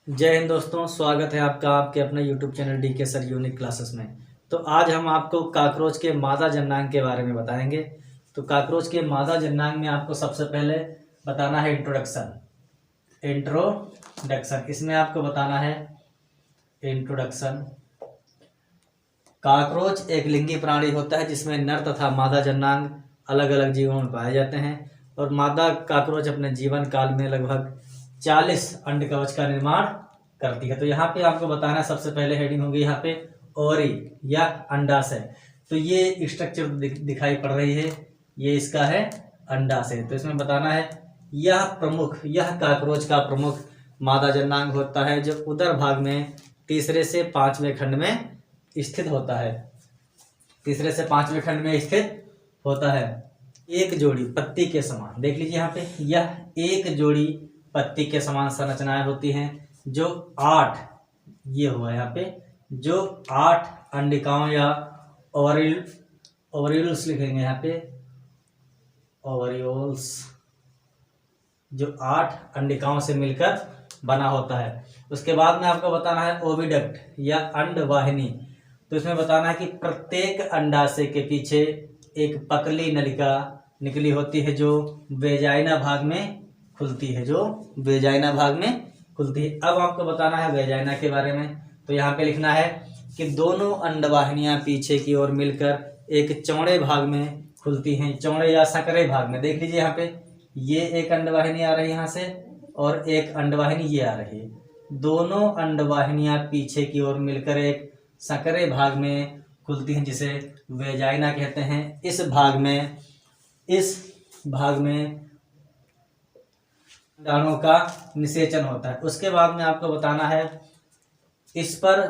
जय हिंद दोस्तों, स्वागत है आपका आपके अपने YouTube channel DK sir unique classes में। तो आज हम आपको काकरोच के मादा जननांग के बारे में बताएंगे। तो काकरोच के मादा जननांग में आपको सबसे पहले बताना है इंट्रोडक्शन। इसमें आपको बताना है इंट्रोडक्शन। काकरोच एक लिंगी प्राणी होता है जिसमें नर तथा मादा जननांग अलग अलग जीवों में पाए जाते हैं और मादा काकरोच अपने जीवन काल में लगभग 40 अंड कवच का निर्माण करती है। तो यहाँ पे आपको बताना है, सबसे पहले हेडिंग होगी यहाँ पे ओरी या अंडाशय। तो ये स्ट्रक्चर दिखाई पड़ रही है, ये इसका है अंडाशय। तो इसमें बताना है यह काकरोच का प्रमुख मादा जननांग होता है जो उदर भाग में तीसरे से पांचवें खंड में स्थित होता है। तीसरे से पांचवें खंड में स्थित होता है। एक जोड़ी पत्ती के समान, देख लीजिए यहाँ पे, यह एक जोड़ी पत्ती के समान संरचनाएं होती हैं जो 8, ये हुआ यहाँ पे, जो 8 अंडिकाओं या ओवरियोल्स लिखेंगे यहाँ पे, ओवरियोल्स, जो 8 अंडिकाओं से मिलकर बना होता है। उसके बाद में आपको बताना है ओविडक्ट या अंडवाहिनी। तो इसमें बताना है कि प्रत्येक अंडाशय के पीछे एक पतली नलिका निकली होती है जो वेजाइना भाग में खुलती है, अब आपको बताना है वेजाइना के बारे में। तो यहाँ पे लिखना है कि दोनों अंडवाहिनियां पीछे की ओर मिलकर एक चौड़े भाग में खुलती हैं, चौड़े या संकरे भाग में। देख लीजिए यहाँ पे, ये एक अंडवाहिनी आ रही है यहाँ से और एक अंडवाहिनी ये आ रही है। दोनों अंडवाहिनियां पीछे की ओर मिलकर एक संकरे भाग में खुलती हैं जिसे वेजाइना कहते हैं। इस भाग में अंडाणुओं का निषेचन होता है। उसके बाद में आपको बताना है इस पर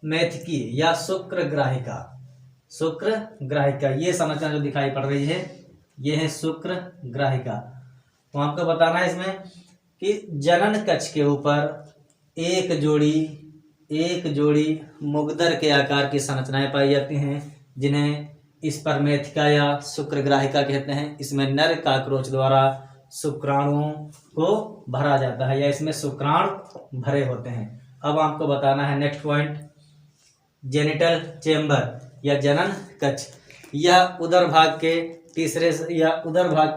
मेथकी या शुक्रग्राहिका। ये संरचना जो दिखाई पड़ रही है ये है शुक्रग्राहिका। तो आपको बताना है इसमें कि जनन कक्ष के ऊपर एक जोड़ी मुग्दर के आकार की संरचनाएं पाई जाती हैं जिन्हें इस पर मेथिका या शुक्रग्राहिका कहते हैं। इसमें नर काकरोच द्वारा शुक्राणुओं को भरा जाता है या इसमें शुक्राणु भरे होते हैं। अब आपको बताना है नेक्स्ट पॉइंट, जेनिटल चेंबर या जनन कक्ष। यह उदर भाग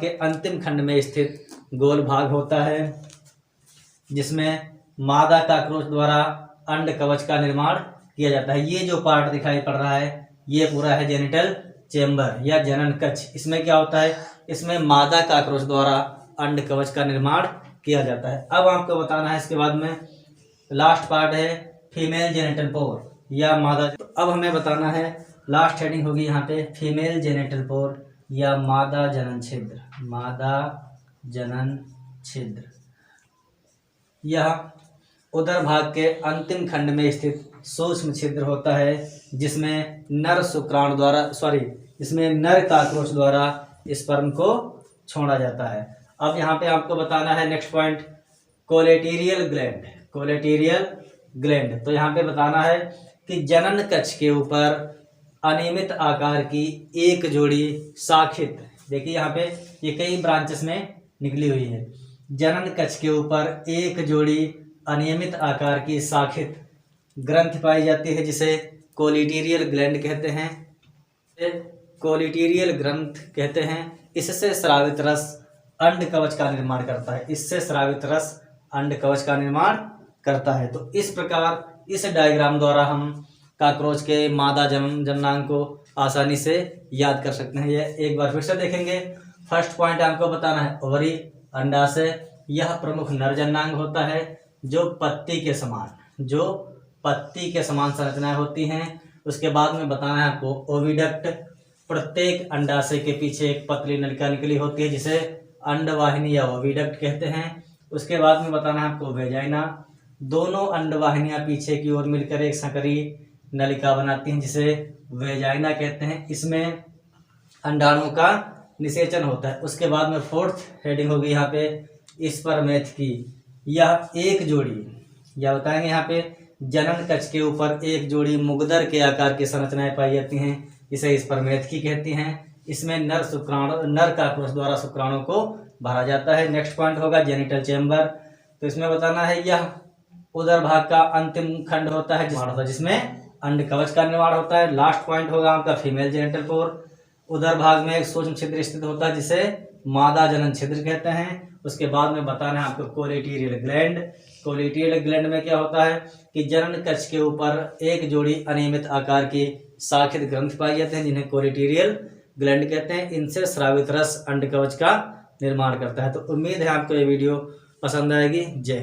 के अंतिम खंड में स्थित गोल भाग होता है जिसमें मादा काकरोच द्वारा अंड कवच का निर्माण किया जाता है। ये जो पार्ट दिखाई पड़ रहा है ये पूरा है जेनिटल चेंबर या जनन कक्ष। इसमें क्या होता है, इसमें मादा काकरोच द्वारा अंड कवच का निर्माण किया जाता है। अब आपको बताना है इसके बाद में लास्ट पार्ट है फीमेल जेनिटल पोर या मादा। अब हमें बताना है, लास्ट हेडिंग होगी यहाँ पे फीमेल जेनिटल पोर या मादा जनन छिद्र। यह उदर भाग के अंतिम खंड में स्थित सूक्ष्म छिद्र होता है जिसमें नर काकरोच द्वारा स्पर्म को छोड़ा जाता है। अब यहाँ पे आपको बताना है नेक्स्ट पॉइंट, कोलेटेरियल ग्लैंड। तो यहाँ पे बताना है कि जनन कक्ष के ऊपर अनियमित आकार की एक जोड़ी शाखित, देखिए यहाँ पे ये कई ब्रांचेस में निकली हुई है। जनन कक्ष के ऊपर एक जोड़ी अनियमित आकार की शाखित ग्रंथि पाई जाती है जिसे कोलिटेरियल ग्लैंड कहते हैं। इससे स्रावित रस अंड कवच का निर्माण करता है। तो इस प्रकार इस डायग्राम द्वारा हम काकरोच के मादा जननांग को आसानी से याद कर सकते हैं। यह एक बार फिर से देखेंगे। फर्स्ट पॉइंट आपको बताना है ओवरी, अंडाशय। यह प्रमुख नर जननांग होता है जो पत्ती के समान संरचनाएं होती हैं। उसके बाद में बताना है आपको ओविडक्ट। प्रत्येक अंडाशय के पीछे एक पतली नलिका निकली होती है जिसे अंडवाहिनी या ओविडक्ट कहते हैं। उसके बाद में बताना है आपको वेजाइना। दोनों अंडवाहिनियां पीछे की ओर मिलकर एक संकरी नलिका बनाती हैं जिसे वेजाइना कहते हैं। इसमें अंडाणुओं का निषेचन होता है। उसके बाद में फोर्थ हेडिंग होगी यहाँ पे इस पर मेथकी। यह एक जोड़ी, या बताएंगे यहाँ पे, जनन कक्ष के ऊपर एक जोड़ी मुग्दर के आकार की संरचनाएं पाई जाती हैं इसे इस पर मेथकी कहती हैं। इसमें नर काकरोच द्वारा शुक्राणु को भरा जाता है। नेक्स्ट पॉइंट होगा जेनिटल चेंबर। तो इसमें बताना है यह उदर भाग का अंतिम खंड होता है जिसमें अंड कवच का निर्माण होता है। लास्ट पॉइंट होगा आपका फीमेल जेनिटल पोर। उदर भाग में एक सूक्ष्म छिद्र स्थित होता है जिसे मादा जनन छिद्र कहते हैं। उसके बाद में बताना है आपको कोलेटेरियल ग्लैंड। कोलेटेरियल ग्लैंड में क्या होता है कि जनन कक्ष के ऊपर एक जोड़ी अनियमित आकार की शाखित ग्रंथि पाई जाते हैं जिन्हें कोलेटेरियल ग्लैंड कहते हैं। इनसे स्रावित रस अंड कवच का निर्माण करता है। तो उम्मीद है आपको ये वीडियो पसंद आएगी। जय